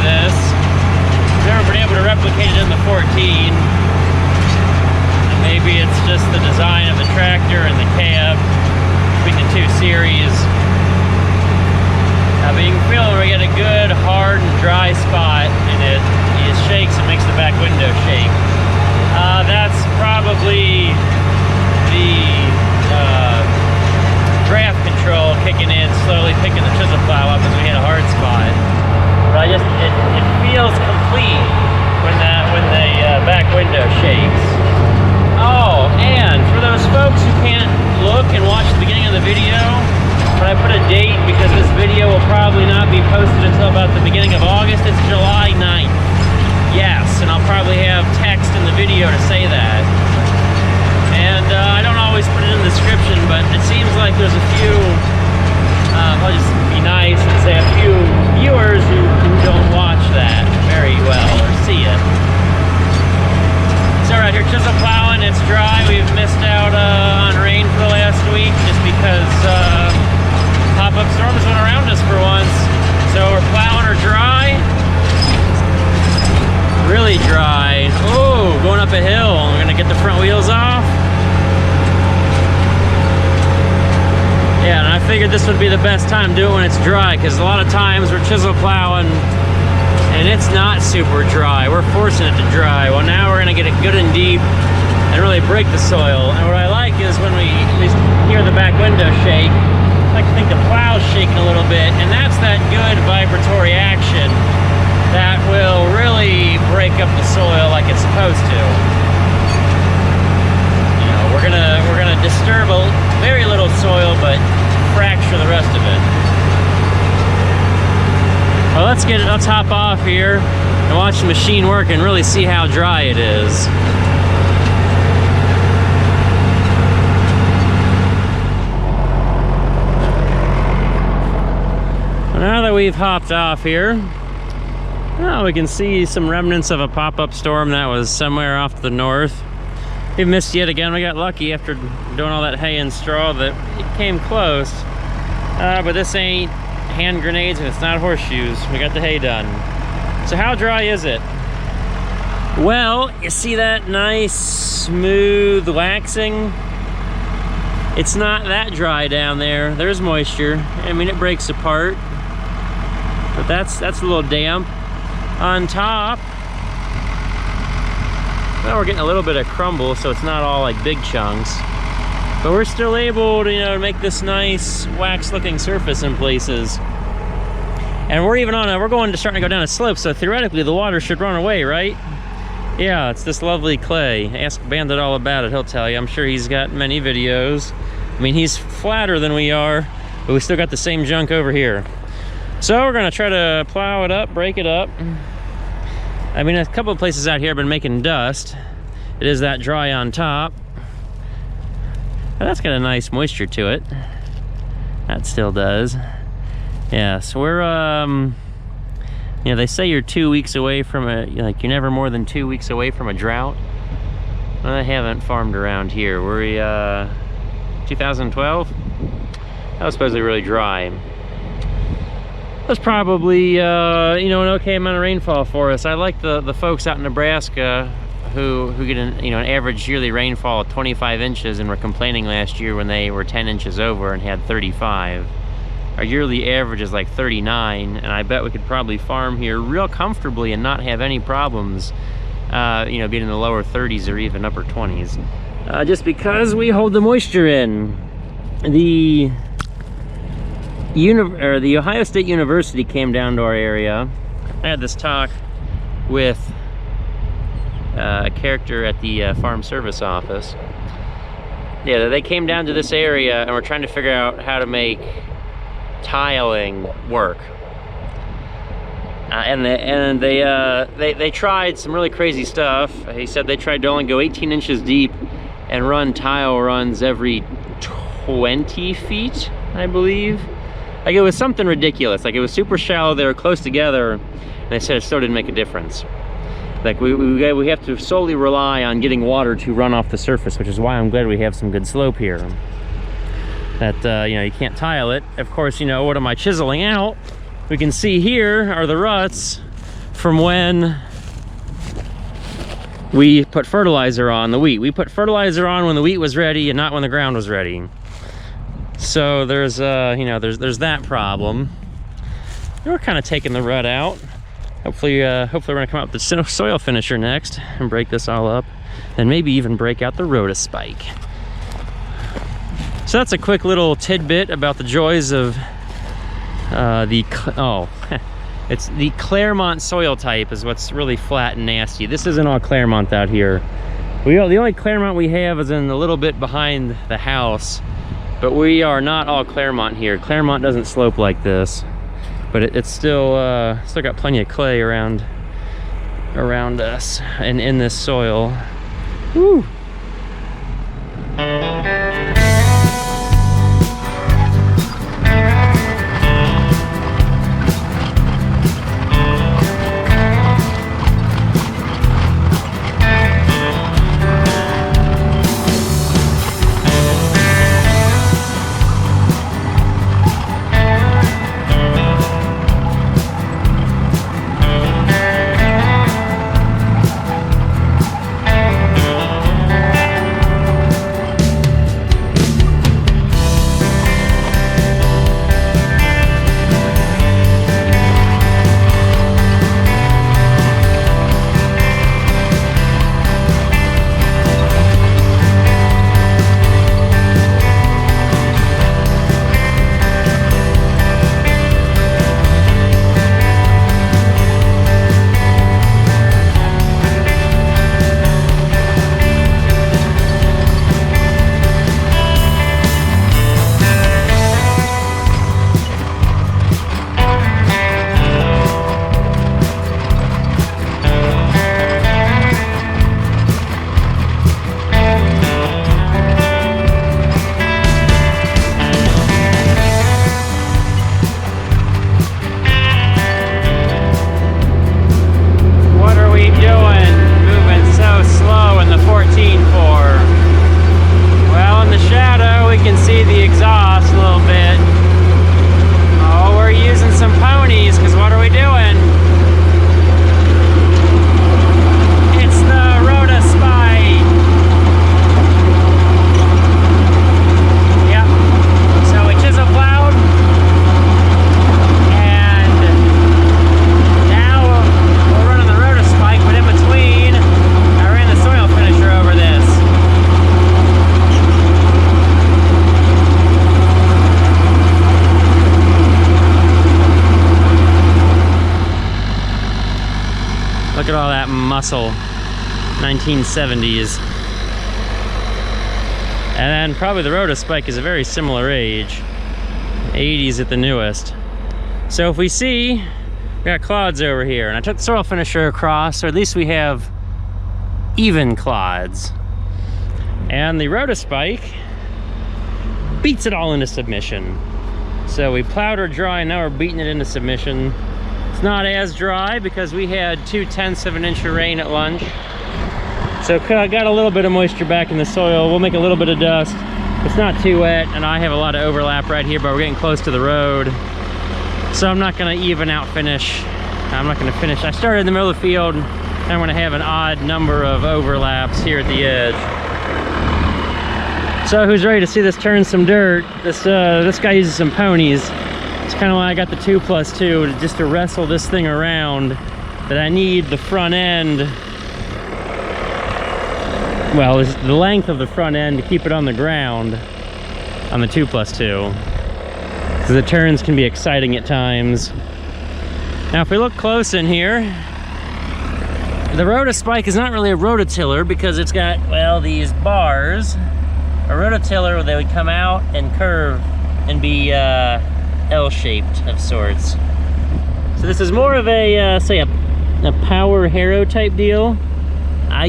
this. I've never been able to replicate it in the 14. And maybe it's just the design of the tractor and the cab between the two series. But you can feel when we get a good, hard, and dry spot in it, it shakes and makes the back window shake. That's probably the draft control kicking in, slowly picking the chisel plow up as we hit a hard spot. But it feels complete when the back window shakes. Oh, and for those folks who can't look and watch the beginning of the video, but I put a date because this video will probably not be posted until about the beginning of August. It's July 9th. Yes, and I'll probably have text in the video to say that. And I don't always put it in the description, but it seems like there's a few, I'll just be nice and say a few viewers who don't watch that very well or see it. So right here, chisel plowing, it's dry. We've missed out on rain for the last week just because pop-up storms went around us for once. So we're plowing her dry. Really dry. Oh, going up a hill. We're gonna get the front wheels off. Yeah, and I figured this would be the best time to do it when it's dry, because a lot of times we're chisel plowing and it's not super dry. We're forcing it to dry. Well, now we're gonna get it good and deep and really break the soil. And what I like is when we at least hear the back window shake, I like to think the plow's shaking a little bit, and that's that good vibratory action that will really break up the soil like it's supposed to. You know, we're gonna disturb very little soil, but fracture the rest of it. Well, let's hop off here and watch the machine work and really see how dry it is. Now that we've hopped off here, well, we can see some remnants of a pop-up storm that was somewhere off to the north. We missed yet again. We got lucky after doing all that hay and straw that it came close. But this ain't hand grenades and it's not horseshoes. We got the hay done. So how dry is it? Well, you see that nice, smooth waxing? It's not that dry down there. There's moisture. I mean, it breaks apart. But that's a little damp. On top, well, we're getting a little bit of crumble, so it's not all like big chunks. But we're still able to, make this nice wax-looking surface in places. And we're even we're starting to go down a slope, so theoretically the water should run away, right? Yeah, it's this lovely clay. Ask Bandit all about it, he'll tell you. I'm sure he's got many videos. I mean, he's flatter than we are, but we still got the same junk over here. So we're gonna try to plow it up, break it up. I mean, a couple of places out here have been making dust. It is that dry on top. But that's got a nice moisture to it. That still does. Yeah, so we're, they say you're 2 weeks away from you're never more than 2 weeks away from a drought. Well, I haven't farmed around here. We're, 2012? That was supposedly really dry. That's probably, an okay amount of rainfall for us. I like the folks out in Nebraska who get an average yearly rainfall of 25 inches and were complaining last year when they were 10 inches over and had 35. Our yearly average is like 39, and I bet we could probably farm here real comfortably and not have any problems, being in the lower 30s or even upper 20s. Just because we hold the moisture in. The Ohio State University came down to our area. I had this talk with a character at the Farm Service office. Yeah, they came down to this area and we're trying to figure out how to make tiling work. And they tried some really crazy stuff. He said they tried to only go 18 inches deep and run tile runs every 20 feet, I believe. Like, it was something ridiculous. Like, it was super shallow, they were close together, and they said it still didn't make a difference. Like, we have to solely rely on getting water to run off the surface, which is why I'm glad we have some good slope here. That, you can't tile it. Of course, what am I chiseling out? We can see here are the ruts from when we put fertilizer on the wheat. We put fertilizer on when the wheat was ready and not when the ground was ready. So there's you know, there's that problem. We're kind of taking the rut out. Hopefully we're gonna come out with the soil finisher next and break this all up, and maybe even break out the Rota spike. So that's a quick little tidbit about the joys of it's the Claremont soil type is what's really flat and nasty. This isn't all Claremont out here. The only Claremont we have is in a little bit behind the house, but we are not all Claremont here. Claremont doesn't slope like this, but it's still got plenty of clay around us and in this soil. Woo! Look at all that muscle, 1970s. And then probably the Rota spike is a very similar age, 80s at the newest. So if we see, we got clods over here, and I took the soil finisher across, so at least we have even clods. And the Rota spike beats it all into submission. So we plowed her dry, and now we're beating it into submission. It's not as dry because we had 2/10 of an inch of rain at lunch. So I got a little bit of moisture back in the soil. We'll make a little bit of dust. It's not too wet, and I have a lot of overlap right here, but we're getting close to the road. So I'm not gonna even out finish. I'm not gonna finish. I started in the middle of the field, and I'm gonna have an odd number of overlaps here at the edge. So who's ready to see this turn some dirt? This guy uses some ponies. It's kind of why I got the 2+2, just to wrestle this thing around, that I need the front end, well, it's the length of the front end to keep it on the ground on the 2+2. Because the turns can be exciting at times. Now if we look close in here, the Rota spike is not really a rototiller because it's got, well, these bars. A rototiller, they would come out and curve and be L-shaped of sorts. So this is more of a, say a power harrow type deal. I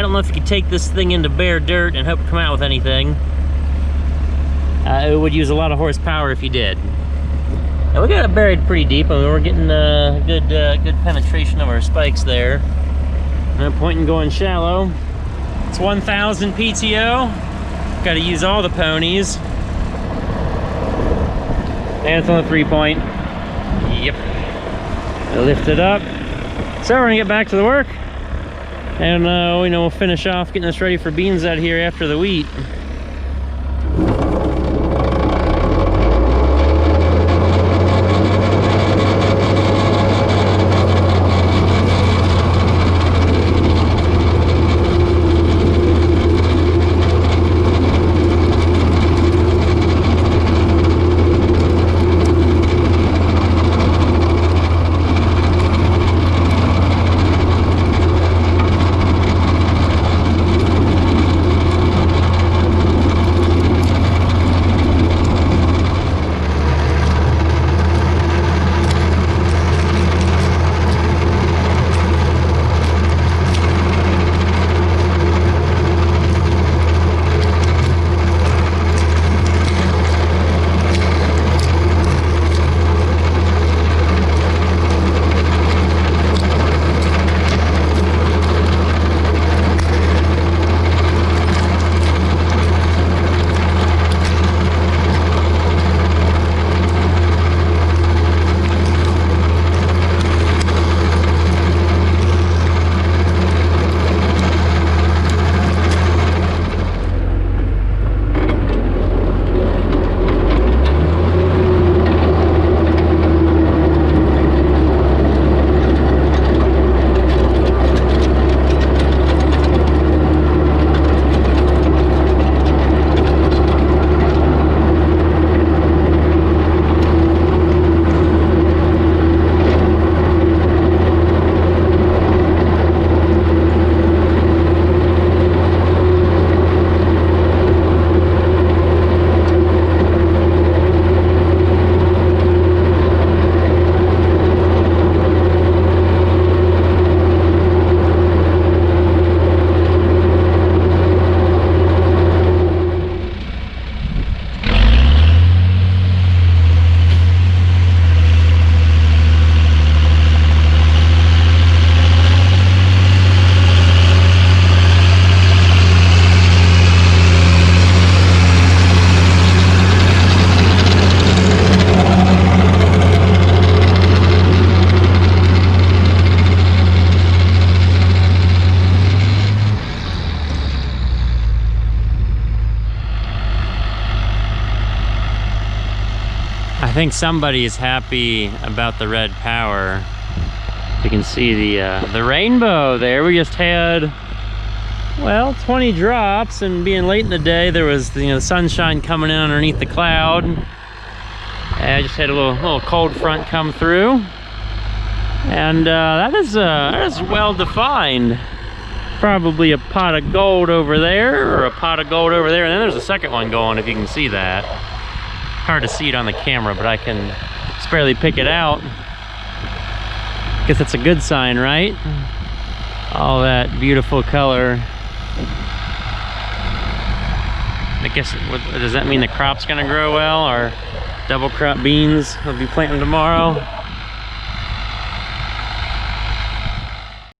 don't know if you could take this thing into bare dirt and hope to come out with anything. It would use a lot of horsepower if you did. Now we got it buried pretty deep. I mean, we're getting good penetration of our spikes there. No point in going shallow. It's 1,000 PTO. Got to use all the ponies. And it's on the 3-point. Yep. I lift it up. So we're gonna get back to the work, and you know, we'll finish off getting this ready for beans out here after the wheat. I think somebody is happy about the red power. You can see the rainbow there. We just had, well, 20 drops, and being late in the day, there was, you know, the sunshine coming in underneath the cloud. And I just had a little cold front come through, and that is well defined. Probably a pot of gold over there, or a pot of gold over there, and then there's a second one going, if you can see that. Hard to see it on the camera, but I can just barely pick it out. Guess that's a good sign, right? All that beautiful color. I guess, does that mean the crop's gonna grow well? Or double crop beans we'll be planting tomorrow?